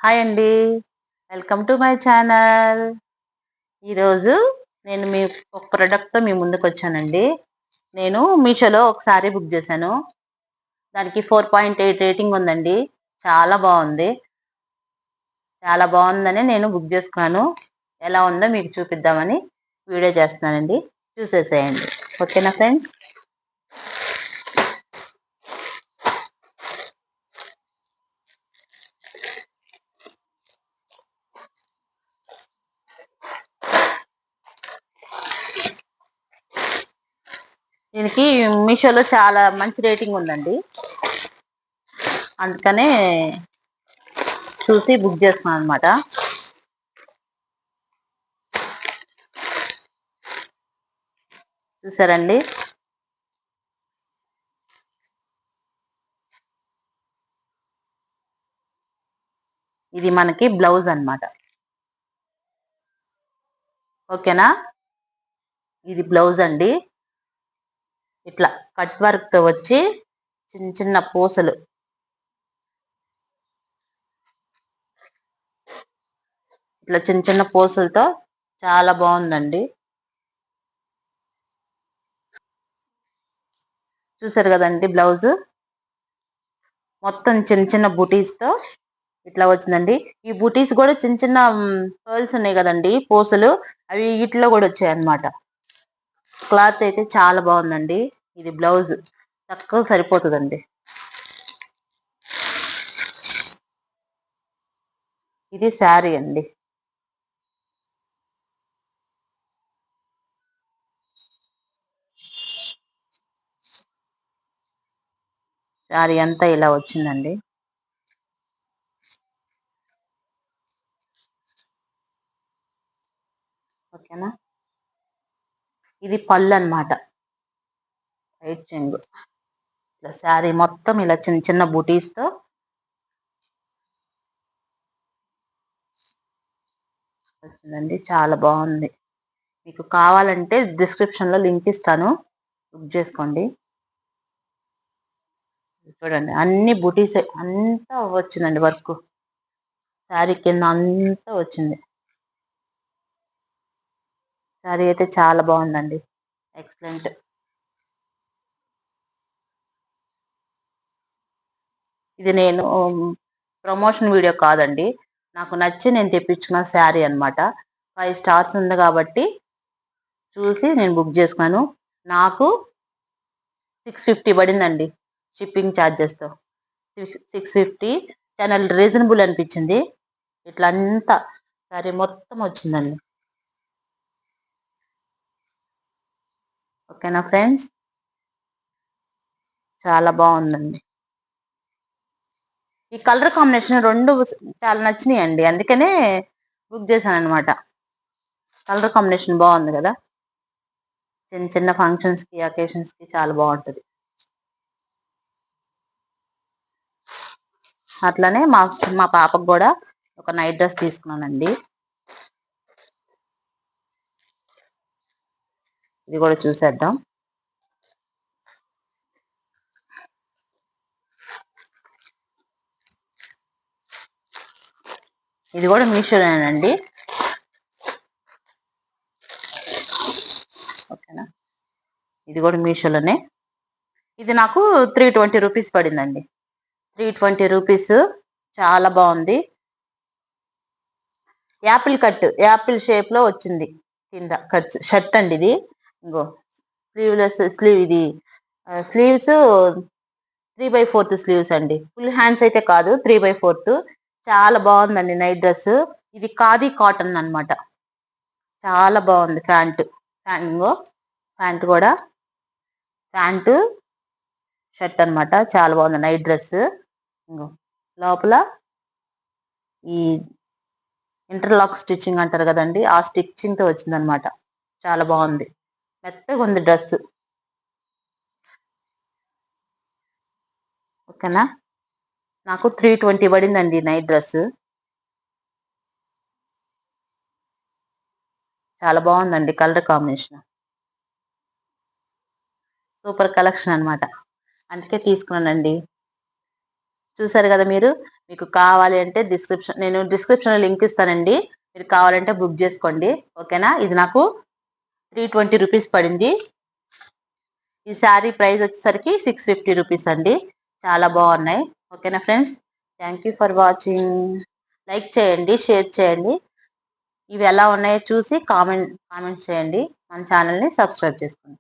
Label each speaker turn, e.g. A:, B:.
A: Hi అండి. Welcome to my channel. ఈరోజు నేను ఒక ప్రొడక్ట్‌తో మీ ముందుకొచ్చానండి. నేను మీషోలో ఒక శారీ బుక్ చేశాను. దానికి 4.8 రేటింగ్ ఉందండి. చాలా బావుంది. చాలా బావుందని నేను బుక్ చేసుకున్నాను. ఎలా ఉందో మీకు చూపిద్దామని వీడియో చేస్తున్నానండి. చూసేసేయండి. ఓకేనా ఫ్రెండ్స్? దీనికి మీషోలో చాలా మంచి రేటింగ్ ఉందండి. అందుకనే చూసి బుక్ చేసుకున్నాను అనమాట. చూసారండి? ఇది మనకి బ్లౌజ్ అన్నమాట. ఓకేనా? ఇది బ్లౌజ్ అండి. ఇట్లా కట్ వర్క్ తో వచ్చి చిన్న చిన్న పూసలు, ఇట్లా చిన్న చిన్న పూసలతో చాలా బాగుందండి. చూసారు కదండి బ్లౌజ్ మొత్తం చిన్న చిన్న బుటీస్ తో ఇట్లా వచ్చిందండి. ఈ బుటీస్ కూడా చిన్న చిన్న పర్ల్స్ ఉన్నాయి కదండి, పూసలు, అవి ఇట్లో కూడా వచ్చాయి అన్నమాట. క్లాత్ అయితే చాలా బాగుందండి. ఇది బ్లౌజ్ చక్కగా సరిపోతుందండి. ఇది శారీ అండి. శారీ అంతా ఇలా వచ్చిందండి. ఓకేనా? ఇది పళ్ళు అన్నమాట. వైట్ చెంగు. ఇట్లా శారీ మొత్తం ఇలా చిన్న చిన్న బుటీస్ తో వచ్చిందండి. చాలా బాగుంది. మీకు కావాలంటే డిస్క్రిప్షన్ లో లింక్ ఇస్తాను, బుక్ చేసుకోండి. చూడండి అన్ని బుటీస్ అంతా వచ్చిందండి. వర్క్ శారీ కింద అంతా వచ్చింది. శారీ అయితే చాలా బాగుందండి. ఎక్సలెంట్. ఇది నేను ప్రమోషన్ వీడియో కాదండి, నాకు నచ్చి నేను తెప్పించుకున్న శారీ అన్నమాట. 5 స్టార్స్ ఉంది కాబట్టి చూసి నేను బుక్ చేసుకున్నాను. నాకు 650 పడిందండి షిప్పింగ్ ఛార్జెస్ తో. 650 చాలా రీజనబుల్ అనిపించింది. ఇట్లా అంతా శారీ మొత్తం వచ్చిందండి. ఓకేనా ఫ్రెండ్స్? చాలా బాగుందండి. ఈ కలర్ కాంబినేషన్ రెండు చాలా నచ్చినాయండి. అందుకనే బుక్ చేశాను అనమాట. కలర్ కాంబినేషన్ బాగుంది కదా. చిన్న చిన్న ఫంక్షన్స్ కి, అకేషన్స్ కి చాలా బాగుంటది. అట్లనే మా పాపకు కూడా ఒక నైట్ డ్రెస్ తీసుకున్నానండి. ఇది కూడా చూసేద్దాం. ఇది కూడా మీషోనేనండి. ఓకేనా? ఇది కూడా మీషోలోనే. ఇది నాకు 320 రూపీస్ పడిందండి. 320 రూపీస్. చాలా బాగుంది. యాపిల్ కట్, యాపిల్ షేప్ లో వచ్చింది కింద కట్ షర్ట్ అండి ఇది. ఇంకో స్లీవ్లెస్ స్లీవ్ ఇది. స్లీవ్స్ 3/4 స్లీవ్స్ అండి. ఫుల్ హ్యాండ్స్ అయితే కాదు, 3/4. చాలా బాగుందండి నైట్ డ్రెస్. ఇది ఖాదీ కాటన్ అన్నమాట. చాలా బాగుంది. ఇంగో ప్యాంట్ కూడా, ప్యాంటు షర్ట్ అన్నమాట. చాలా బాగుంది నైట్ డ్రెస్. ఇంగో లోపల ఈ ఇంటర్లాక్ స్టిచ్చింగ్ అంటారు కదండి, ఆ స్టిచ్చింగ్ తో వచ్చింది అనమాట. చాలా బాగుంది. మెత్తగా ఉంది డ్రెస్. ఓకేనా? నాకు 320 పడిందండి నైట్ డ్రెస్. చాలా బాగుందండి కలర్ కాంబినేషన్. సూపర్ కలెక్షన్ అన్నమాట. అందుకే తీసుకున్నానండి. చూసారు కదా మీరు. మీకు కావాలి అంటే నేను డిస్క్రిప్షన్లో లింక్ ఇస్తానండి, మీరు కావాలంటే బుక్ చేసుకోండి. ఓకేనా? ఇది నాకు 320 రూపీస్ పడింది. ఈ శారీ ప్రైస్ వచ్చేసరికి 650 రూపీస్ అండి. చాలా బాగున్నాయి. ఓకేనా friends, thank you for watching. Like చేయండి, షేర్ చేయండి. ఇవి ఎలా ఉన్నాయో చూసి కామెంట్స్ చేయండి. మన ఛానల్ని సబ్స్క్రైబ్ చేసుకోండి.